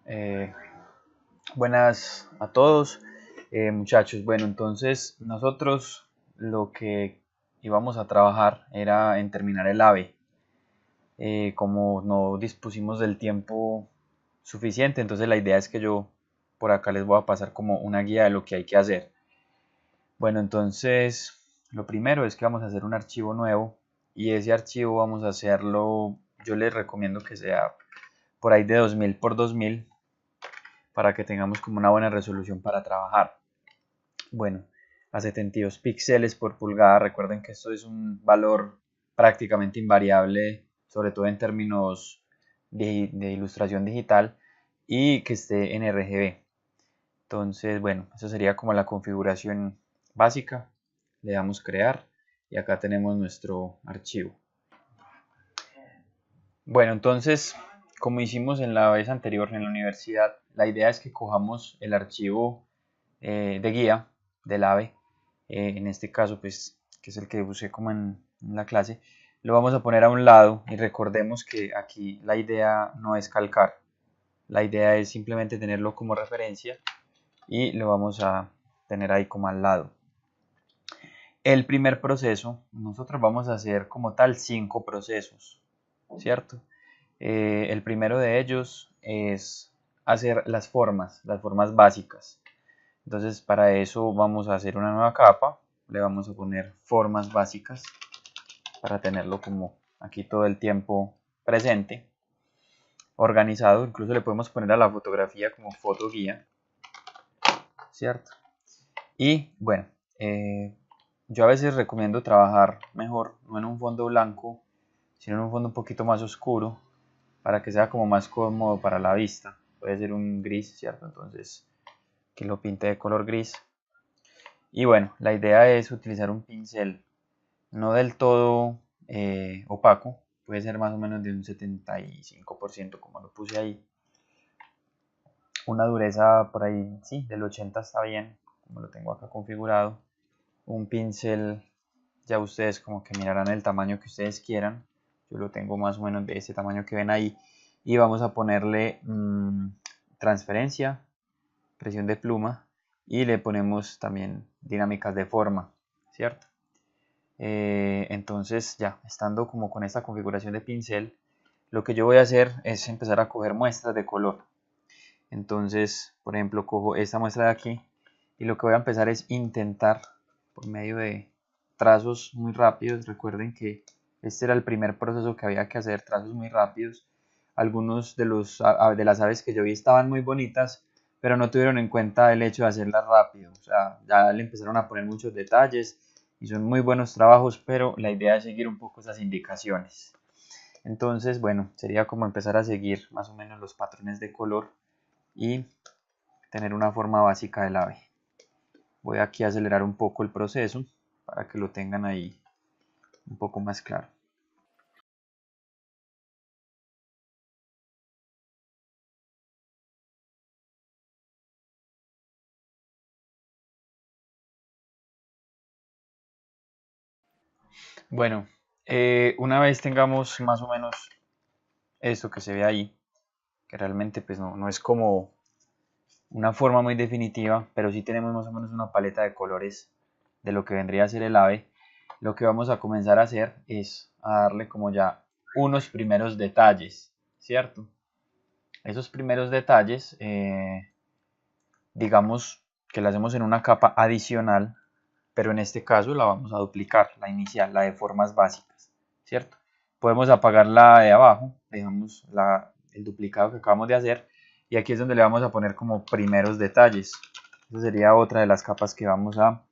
Eh, Buenas a todos, muchachos. Bueno, entonces nosotros lo que íbamos a trabajar era en terminar el AVE. Como no dispusimos del tiempo suficiente, entonces la idea es que yo por acá les voy a pasar como una guía de lo que hay que hacer. Bueno, entonces lo primero es que vamos a hacer un archivo nuevo y ese archivo vamos a hacerlo, yo les recomiendo que sea por ahí de 2000 por 2000 para que tengamos como una buena resolución para trabajar. Bueno, a 72 píxeles por pulgada, recuerden que esto es un valor prácticamente invariable, sobre todo en términos de ilustración digital y que esté en RGB. Entonces, bueno, eso sería como la configuración básica. Le damos crear y acá tenemos nuestro archivo. Bueno, entonces, como hicimos en la vez anterior en la universidad, la idea es que cojamos el archivo de guía del AVE, en este caso, pues, que es el que usé como en la clase, lo vamos a poner a un lado y recordemos que aquí la idea no es calcar, la idea es simplemente tenerlo como referencia y lo vamos a tener ahí como al lado. El primer proceso, nosotros vamos a hacer como tal 5 procesos, ¿cierto? El primero de ellos es hacer las formas básicas. Entonces para eso vamos a hacer una nueva capa, le vamos a poner formas básicas para tenerlo como aquí todo el tiempo presente, organizado. Incluso le podemos poner a la fotografía como foto guía, ¿cierto? Y bueno, yo a veces recomiendo trabajar mejor, no en un fondo blanco, sino en un fondo un poquito más oscuro, para que sea como más cómodo para la vista. Puede ser un gris, ¿cierto? Entonces, que lo pinte de color gris. Y bueno, la idea es utilizar un pincel no del todo opaco, puede ser más o menos de un 75% como lo puse ahí. Una dureza por ahí, sí, del 80 está bien, como lo tengo acá configurado. Un pincel, ya ustedes como que mirarán el tamaño que ustedes quieran. Yo lo tengo más o menos de ese tamaño que ven ahí. Y vamos a ponerle transferencia, presión de pluma y le ponemos también dinámicas de forma, ¿cierto? Entonces ya, estando como con esta configuración de pincel, lo que yo voy a hacer es empezar a coger muestras de color. Entonces, por ejemplo, cojo esta muestra de aquí y lo que voy a empezar es intentar, por medio de trazos muy rápidos, recuerden que este era el primer proceso que había que hacer, trazos muy rápidos. Algunos de las aves que yo vi estaban muy bonitas, pero no tuvieron en cuenta el hecho de hacerlas rápido. O sea, ya le empezaron a poner muchos detalles y son muy buenos trabajos, pero la idea es seguir un poco esas indicaciones. Entonces, bueno, sería como empezar a seguir más o menos los patrones de color y tener una forma básica del ave. Voy aquí a acelerar un poco el proceso para que lo tengan ahí un poco más claro. Bueno, una vez tengamos más o menos esto que se ve ahí, que realmente pues no es como una forma muy definitiva, pero sí tenemos más o menos una paleta de colores de lo que vendría a ser el ave, lo que vamos a comenzar a hacer es a darle como ya unos primeros detalles, ¿cierto? Esos primeros detalles, digamos que la hacemos en una capa adicional, pero en este caso la vamos a duplicar, la inicial, la de formas básicas, ¿cierto? Podemos apagar la de abajo, dejamos el duplicado que acabamos de hacer y aquí es donde le vamos a poner como primeros detalles. Esa sería otra de las capas que vamos a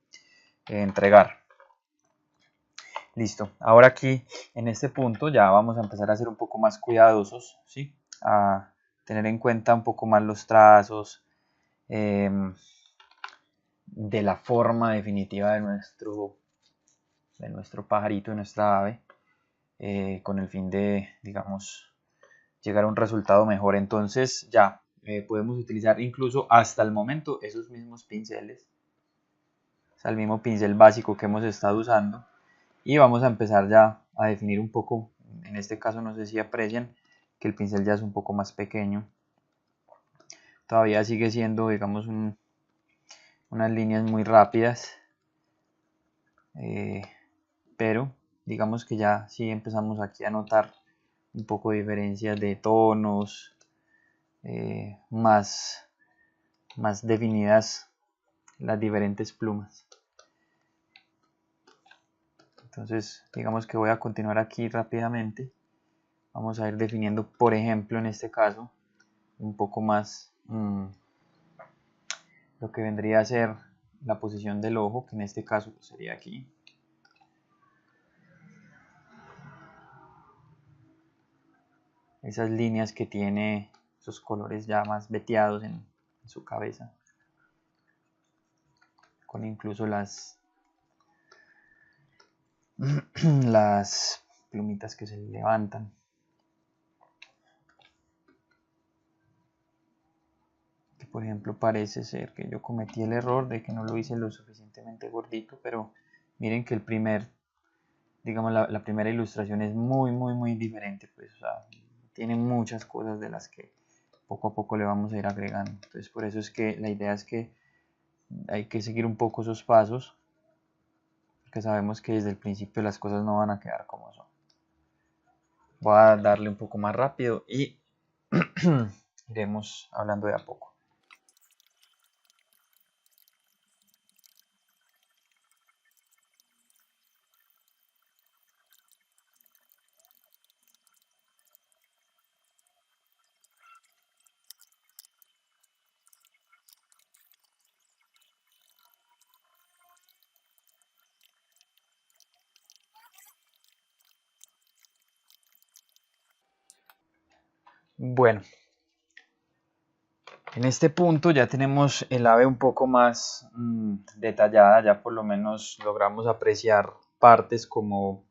entregar. Listo, ahora aquí en este punto ya vamos a empezar a ser un poco más cuidadosos, ¿sí? A tener en cuenta un poco más los trazos, eh, de la forma definitiva de nuestro pajarito, de nuestra ave, con el fin de, digamos, llegar a un resultado mejor. Entonces ya podemos utilizar incluso hasta el momento esos mismos pinceles, o sea, el mismo pincel básico que hemos estado usando y vamos a empezar ya a definir un poco, en este caso no sé si aprecian que el pincel ya es un poco más pequeño, todavía sigue siendo, digamos, unas líneas muy rápidas, pero digamos que ya sí empezamos aquí a notar un poco de diferencias de tonos, más definidas las diferentes plumas. Entonces digamos que voy a continuar aquí rápidamente. Vamos a ir definiendo, por ejemplo, en este caso un poco más lo que vendría a ser la posición del ojo, que en este caso pues, sería aquí. Esas líneas que tiene esos colores ya más veteados en su cabeza, con incluso las plumitas que se levantan. Que por ejemplo parece ser que yo cometí el error de que no lo hice lo suficientemente gordito, pero miren que el primer, digamos la primera ilustración es muy diferente, pues, o sea, tiene muchas cosas de las que poco a poco le vamos a ir agregando. Entonces por eso es que la idea es que hay que seguir un poco esos pasos, porque sabemos que desde el principio las cosas no van a quedar como son. Voy a darle un poco más rápido y iremos hablando de a poco. Bueno, en este punto ya tenemos el ave un poco más detallada, ya por lo menos logramos apreciar partes como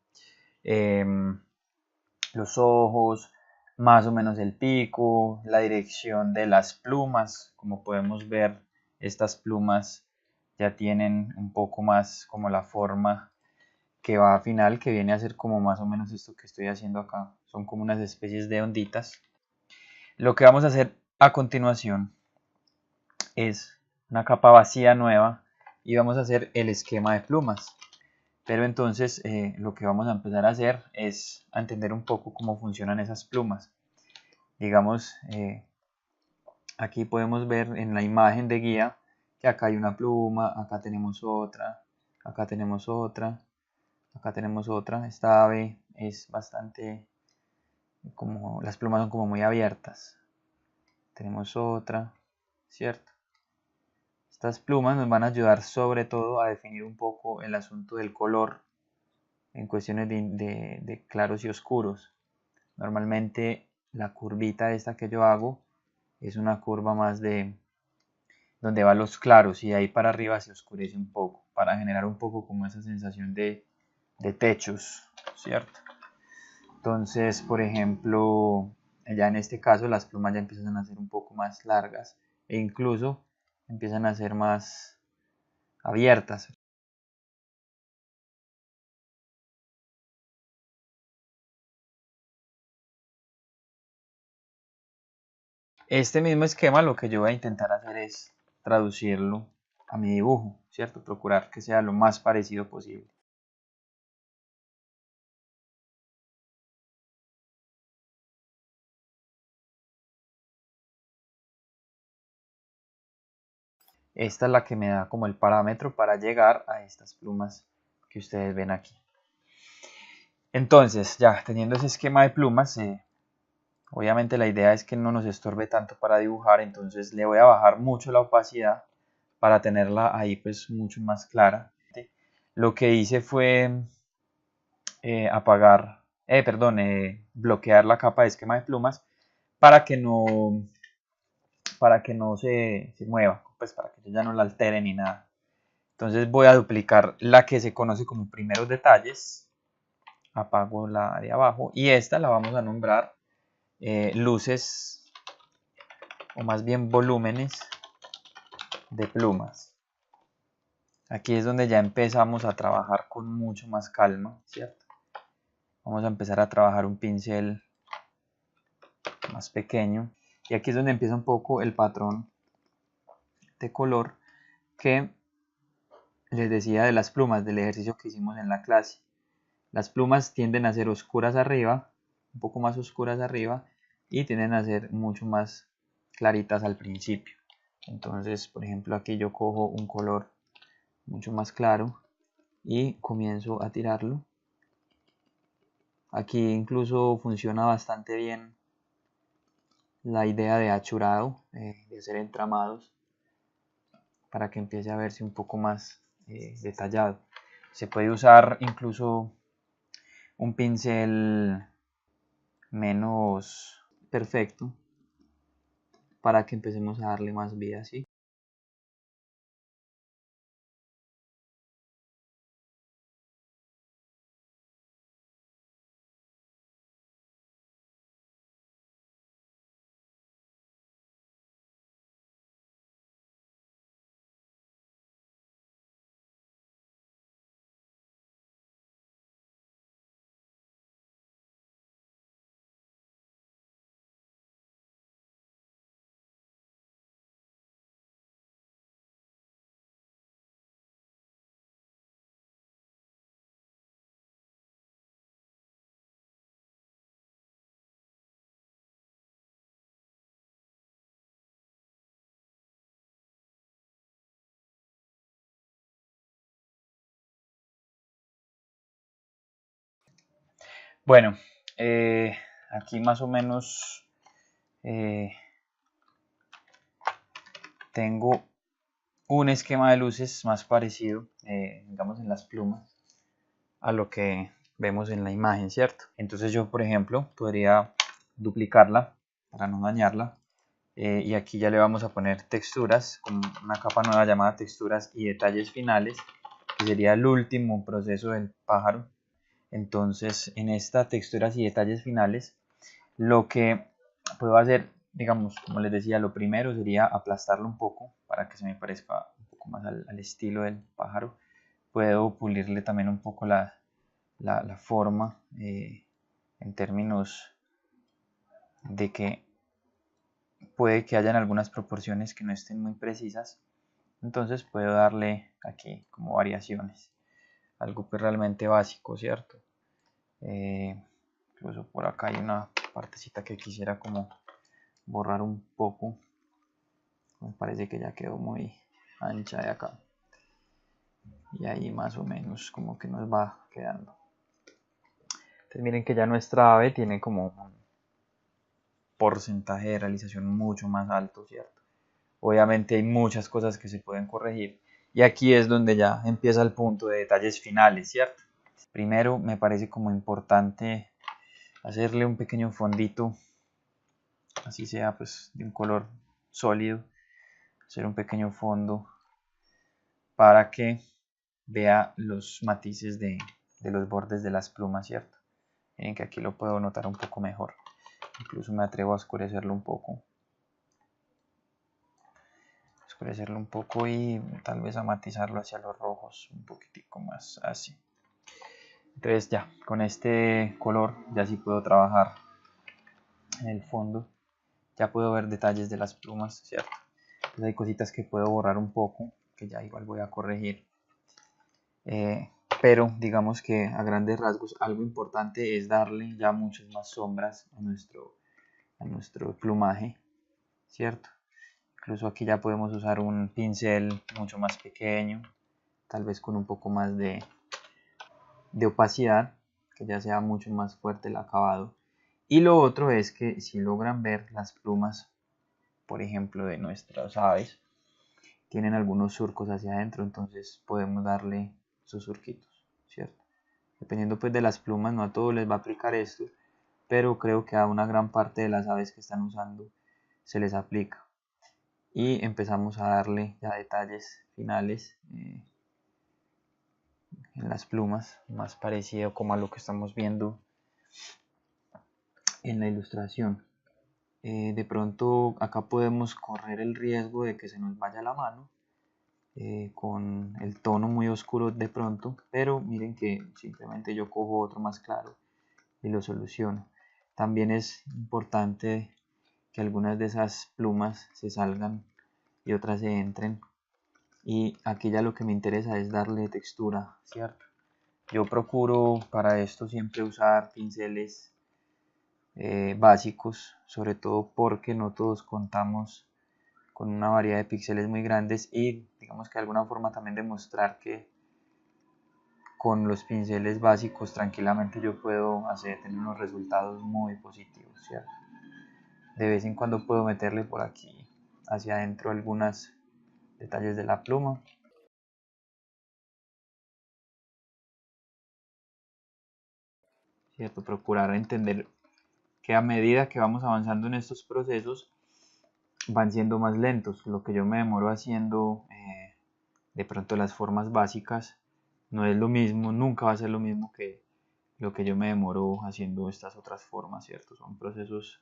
los ojos, más o menos el pico, la dirección de las plumas. Como podemos ver, estas plumas ya tienen un poco más como la forma que va a final, que viene a ser como más o menos esto que estoy haciendo acá. Son como unas especies de onditas. Lo que vamos a hacer a continuación es una capa vacía nueva y vamos a hacer el esquema de plumas. Pero entonces lo que vamos a empezar a hacer es a entender un poco cómo funcionan esas plumas. Digamos, aquí podemos ver en la imagen de guía que acá hay una pluma, acá tenemos otra, acá tenemos otra, acá tenemos otra. Esta ave es bastante, como las plumas son como muy abiertas. Tenemos otra, ¿cierto? Estas plumas nos van a ayudar sobre todo a definir un poco el asunto del color en cuestiones de claros y oscuros. Normalmente la curvita esta que yo hago es una curva más de donde van los claros y de ahí para arriba se oscurece un poco para generar un poco como esa sensación de techos, ¿cierto? Entonces, por ejemplo, ya en este caso las plumas ya empiezan a ser un poco más largas e incluso empiezan a ser más abiertas. Este mismo esquema lo que yo voy a intentar hacer es traducirlo a mi dibujo, ¿cierto? Procurar que sea lo más parecido posible. Esta es la que me da como el parámetro para llegar a estas plumas que ustedes ven aquí. Entonces, ya teniendo ese esquema de plumas, obviamente la idea es que no nos estorbe tanto para dibujar, entonces le voy a bajar mucho la opacidad para tenerla ahí pues mucho más clara. Lo que hice fue bloquear la capa de esquema de plumas para que no se mueva, pues para que yo ya no la altere ni nada. Entonces voy a duplicar la que se conoce como primeros detalles, apago la de abajo y esta la vamos a nombrar luces o más bien volúmenes de plumas. Aquí es donde ya empezamos a trabajar con mucho más calma, ¿cierto? Vamos a empezar a trabajar un pincel más pequeño. Y aquí es donde empieza un poco el patrón de color que les decía de las plumas, del ejercicio que hicimos en la clase. Las plumas tienden a ser oscuras arriba, un poco más oscuras arriba, y tienden a ser mucho más claritas al principio. Entonces, por ejemplo, aquí yo cojo un color mucho más claro y comienzo a tirarlo. Aquí incluso funciona bastante bien la idea de achurado, de hacer entramados, para que empiece a verse un poco más detallado. Se puede usar incluso un pincel menos perfecto para que empecemos a darle más vida, ¿sí? Bueno, aquí más o menos eh, tengo un esquema de luces más parecido, digamos en las plumas, a lo que vemos en la imagen, ¿cierto? Entonces yo, por ejemplo, podría duplicarla para no dañarla. Y aquí ya le vamos a poner texturas, con una capa nueva llamada texturas y detalles finales, que sería el último proceso del pájaro. Entonces, en esta texturas y detalles finales, lo que puedo hacer, digamos, como les decía, lo primero sería aplastarlo un poco para que se me parezca un poco más al estilo del pájaro. Puedo pulirle también un poco la forma, en términos de que puede que hayan algunas proporciones que no estén muy precisas. Entonces puedo darle aquí como variaciones. Algo pues realmente básico, ¿cierto? Incluso por acá hay una partecita que quisiera como borrar un poco. Me parece que ya quedó muy ancha de acá. Y ahí más o menos como que nos va quedando. Entonces miren que ya nuestra ave tiene como un porcentaje de realización mucho más alto, ¿cierto? Obviamente hay muchas cosas que se pueden corregir. Y aquí es donde ya empieza el punto de detalles finales, ¿cierto? Primero me parece como importante hacerle un pequeño fondito, así sea pues de un color sólido, hacer un pequeño fondo para que vea los matices de los bordes de las plumas, ¿cierto? Miren que aquí lo puedo notar un poco mejor. Incluso me atrevo a oscurecerlo un poco. Oscurecerlo un poco y tal vez a matizarlo hacia los rojos un poquitico más así. Entonces ya, con este color ya sí puedo trabajar en el fondo. Ya puedo ver detalles de las plumas, ¿cierto? Entonces hay cositas que puedo borrar un poco, que ya igual voy a corregir. Pero digamos que a grandes rasgos algo importante es darle ya muchas más sombras a nuestro plumaje, ¿cierto? Incluso aquí ya podemos usar un pincel mucho más pequeño, tal vez con un poco más de opacidad, que ya sea mucho más fuerte el acabado. Y lo otro es que si logran ver las plumas, por ejemplo, de nuestras aves, tienen algunos surcos hacia adentro, entonces podemos darle sus surquitos, ¿cierto? Dependiendo pues de las plumas, no a todos les va a aplicar esto, pero creo que a una gran parte de las aves que están usando se les aplica. Y empezamos a darle ya detalles finales en las plumas, más parecido como a lo que estamos viendo en la ilustración. De pronto acá podemos correr el riesgo de que se nos vaya la mano con el tono muy oscuro de pronto, pero miren que simplemente yo cojo otro más claro y lo soluciono. También es importante que algunas de esas plumas se salgan y otras se entren. Y aquí ya lo que me interesa es darle textura, ¿cierto? Yo procuro para esto siempre usar pinceles básicos, sobre todo porque no todos contamos con una variedad de píxeles muy grandes y digamos que de alguna forma también demostrar que con los pinceles básicos tranquilamente yo puedo tener unos resultados muy positivos, ¿cierto? De vez en cuando puedo meterle por aquí hacia adentro algunos detalles de la pluma. ¿Cierto? Procurar entender que a medida que vamos avanzando en estos procesos van siendo más lentos. Lo que yo me demoro haciendo de pronto las formas básicas no es lo mismo, nunca va a ser lo mismo que lo que yo me demoro haciendo estas otras formas, ¿cierto? Son procesos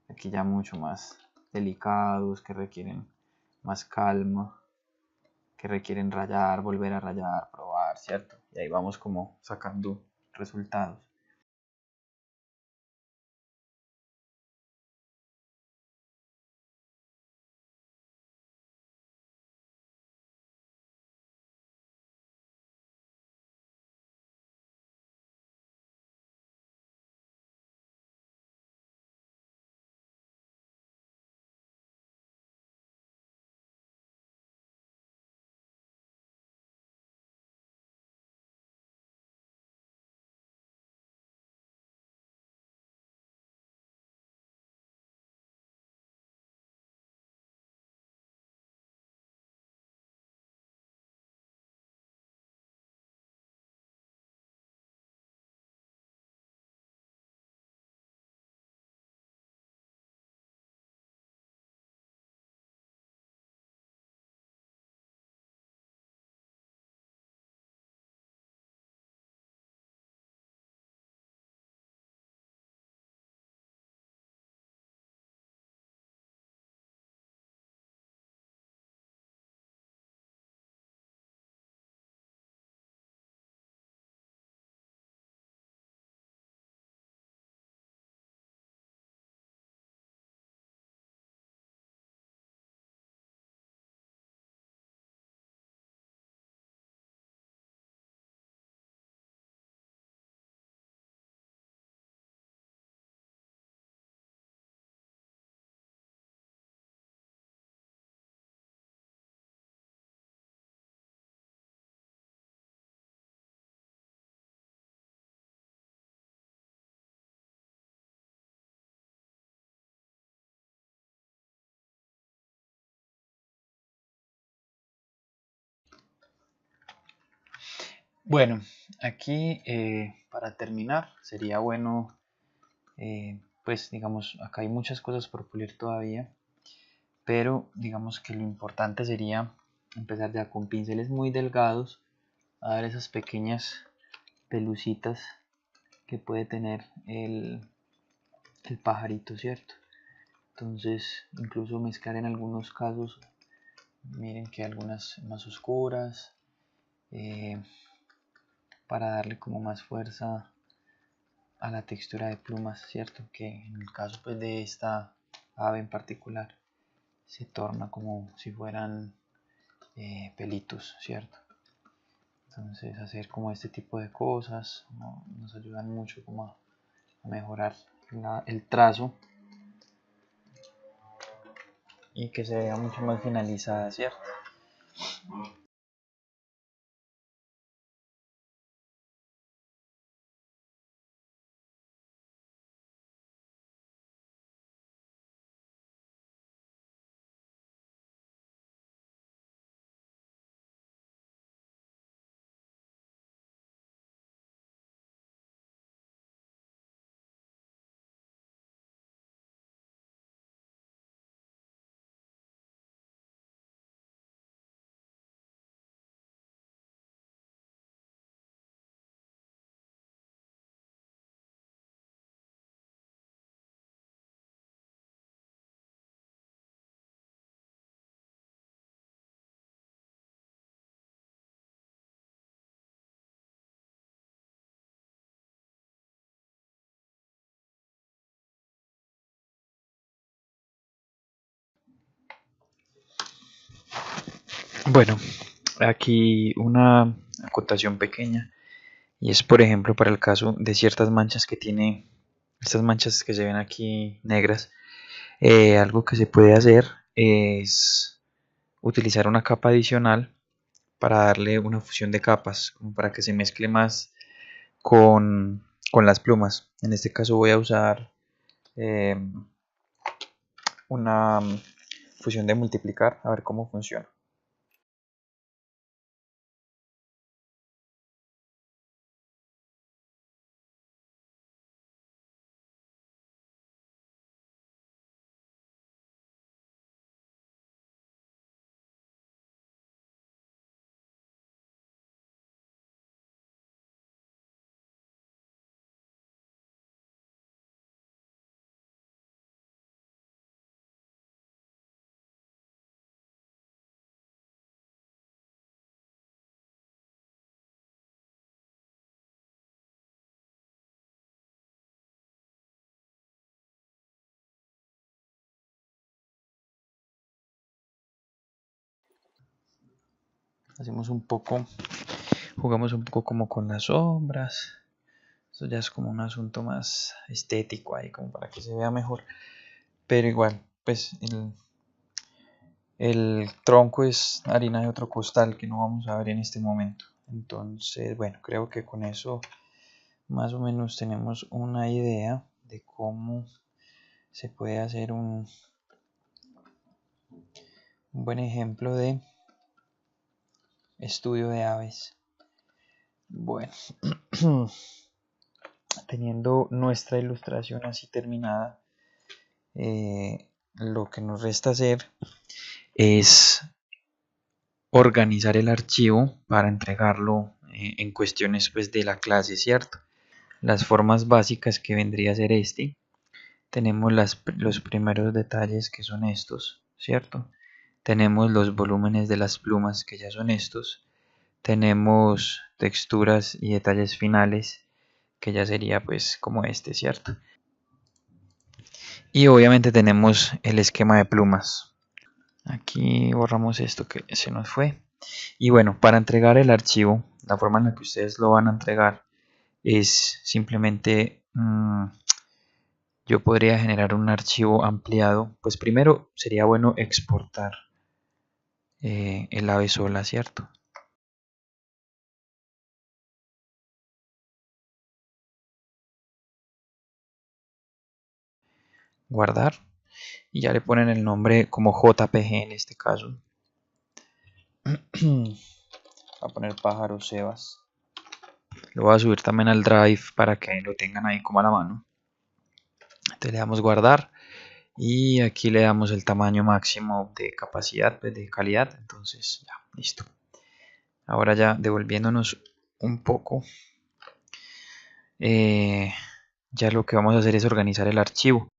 aquí ya mucho más delicados, que requieren más calma, que requieren rayar, volver a rayar, probar, ¿cierto? Y ahí vamos como sacando resultados. Bueno, aquí para terminar sería bueno, pues digamos, acá hay muchas cosas por pulir todavía, pero digamos que lo importante sería empezar ya con pinceles muy delgados a dar esas pequeñas pelucitas que puede tener el pajarito, ¿cierto? Entonces, incluso mezclar en algunos casos, miren que algunas más oscuras, eh, para darle como más fuerza a la textura de plumas, ¿cierto? Que en el caso pues de esta ave en particular se torna como si fueran pelitos, ¿cierto? Entonces hacer como este tipo de cosas, ¿no?, nos ayudan mucho como a mejorar el trazo y que se vea mucho más finalizada, ¿cierto? Bueno, aquí una acotación pequeña, y es por ejemplo para el caso de ciertas manchas que tiene, estas manchas que se ven aquí negras. Algo que se puede hacer es utilizar una capa adicional para darle una fusión de capas, como para que se mezcle más con las plumas. En este caso voy a usar eh, una fusión de multiplicar, a ver cómo funciona. Hacemos un poco, jugamos un poco como con las sombras. Esto ya es como un asunto más estético ahí, como para que se vea mejor. Pero igual, pues el tronco es harina de otro costal que no vamos a ver en este momento. Entonces, bueno, creo que con eso más o menos tenemos una idea de cómo se puede hacer un buen ejemplo de estudio de aves. Bueno, teniendo nuestra ilustración así terminada, lo que nos resta hacer es organizar el archivo para entregarlo en cuestiones pues de la clase, ¿cierto? Las formas básicas que vendría a ser este, tenemos los primeros detalles que son estos, ¿cierto? Tenemos los volúmenes de las plumas que ya son estos, tenemos texturas y detalles finales que ya sería pues como este, ¿cierto? Y obviamente tenemos el esquema de plumas. Aquí borramos esto que se nos fue. Y bueno, para entregar el archivo, la forma en la que ustedes lo van a entregar es simplemente, yo podría generar un archivo ampliado. Pues primero sería bueno exportar el ave sola, ¿cierto? Guardar. Y ya le ponen el nombre como JPG en este caso. Voy a poner pájaro Sebas. Lo voy a subir también al Drive para que lo tengan ahí como a la mano. Entonces le damos guardar y aquí le damos el tamaño máximo de capacidad, pues de calidad. Entonces ya, listo. Ahora ya devolviéndonos un poco, eh, ya lo que vamos a hacer es organizar el archivo.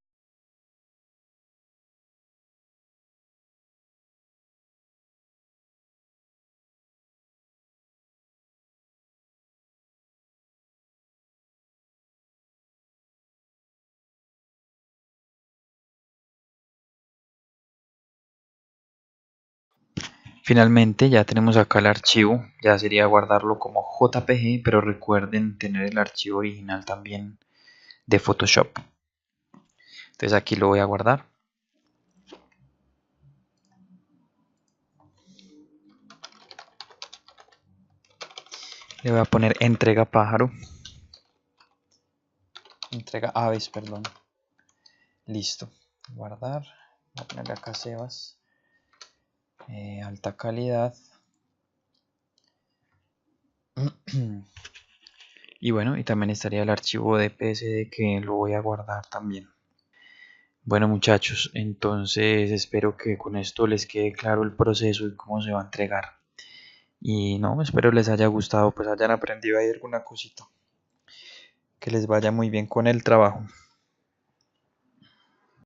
Finalmente ya tenemos acá el archivo, ya sería guardarlo como JPG, pero recuerden tener el archivo original también de Photoshop. Entonces aquí lo voy a guardar. Le voy a poner entrega pájaro. Entrega aves, perdón. Listo. Guardar. Voy a ponerle acá Sebas. Alta calidad. Y bueno, y también estaría el archivo de PSD que lo voy a guardar también. Bueno muchachos, entonces espero que con esto les quede claro el proceso y cómo se va a entregar. Y no, espero les haya gustado, pues hayan aprendido ahí alguna cosita. Que les vaya muy bien con el trabajo.